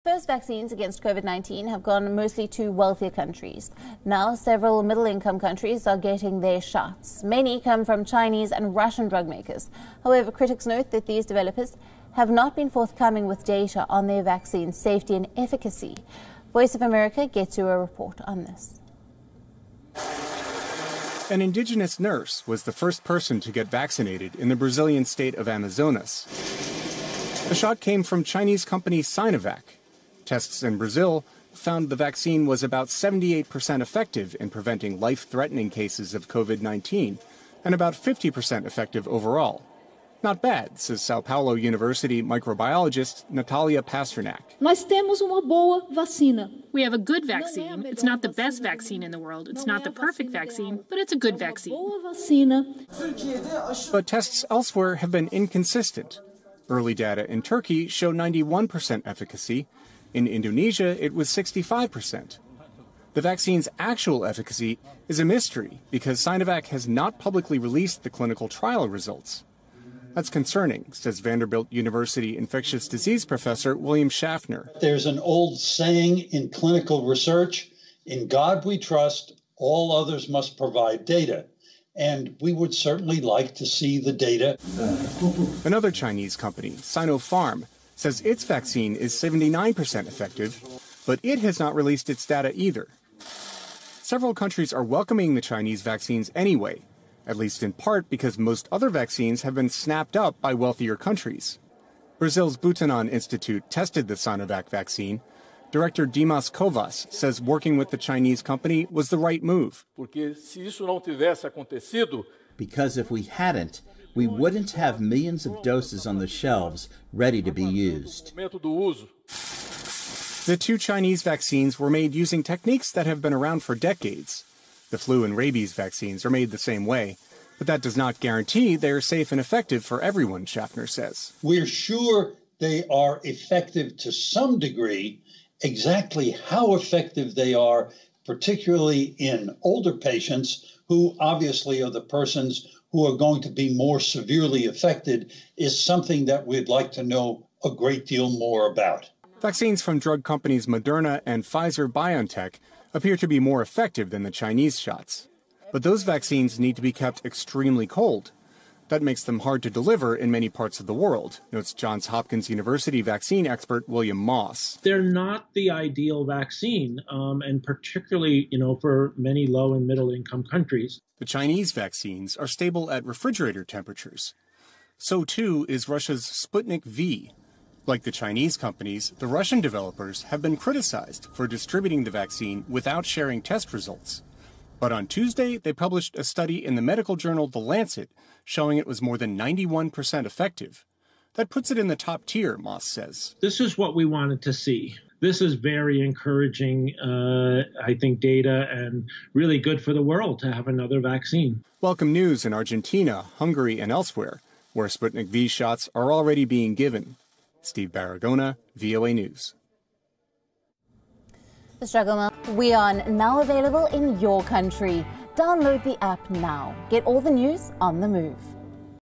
first vaccines against COVID-19 have gone mostly to wealthier countries. Now, several middle-income countries are getting their shots. Many come from Chinese and Russian drug makers. However, critics note that these developers have not been forthcoming with data on their vaccine safety and efficacy. Voice of America gets you a report on this. An indigenous nurse was the first person to get vaccinated in the Brazilian state of Amazonas. The shot came from Chinese company Sinovac. Tests in Brazil found the vaccine was about 78% effective in preventing life-threatening cases of COVID-19 and about 50% effective overall. Not bad, says Sao Paulo University microbiologist Natalia Pasternak. Nós temos uma boa vacina. We have a good vaccine. It's not the best vaccine in the world. It's not the perfect vaccine, but it's a good vaccine. But tests elsewhere have been inconsistent. Early data in Turkey show 91% efficacy. In Indonesia, it was 65%. The vaccine's actual efficacy is a mystery because Sinovac has not publicly released the clinical trial results. That's concerning, says Vanderbilt University infectious disease professor William Schaffner. There's an old saying in clinical research, in God we trust, all others must provide data. And we would certainly like to see the data. Another Chinese company, Sinopharm, says its vaccine is 79% effective, but it has not released its data either. Several countries are welcoming the Chinese vaccines anyway, at least in part because most other vaccines have been snapped up by wealthier countries. Brazil's Butantan Institute tested the Sinovac vaccine. Director Dimas Covas says working with the Chinese company was the right move. Because if we hadn't, we wouldn't have millions of doses on the shelves ready to be used. The two Chinese vaccines were made using techniques that have been around for decades. The flu and rabies vaccines are made the same way, but that does not guarantee they are safe and effective for everyone, Schaffner says. We're sure they are effective to some degree. Exactly how effective they are, particularly in older patients, who obviously are the persons who are going to be more severely affected, is something that we'd like to know a great deal more about. Vaccines from drug companies Moderna and Pfizer-BioNTech appear to be more effective than the Chinese shots. But those vaccines need to be kept extremely cold. That makes them hard to deliver in many parts of the world, notes Johns Hopkins University vaccine expert William Moss. They're not the ideal vaccine, and particularly, for many low and middle income countries. The Chinese vaccines are stable at refrigerator temperatures. So too is Russia's Sputnik V. Like the Chinese companies, the Russian developers have been criticized for distributing the vaccine without sharing test results. But on Tuesday, they published a study in the medical journal The Lancet showing it was more than 91% effective. That puts it in the top tier, Moss says. This is what we wanted to see. This is very encouraging, I think, data and really good for the world to have another vaccine. Welcome news in Argentina, Hungary, and elsewhere, where Sputnik V shots are already being given. Steve Baragona, VOA News. The Struggle WION, now available in your country. Download the app now. Get all the news on the move.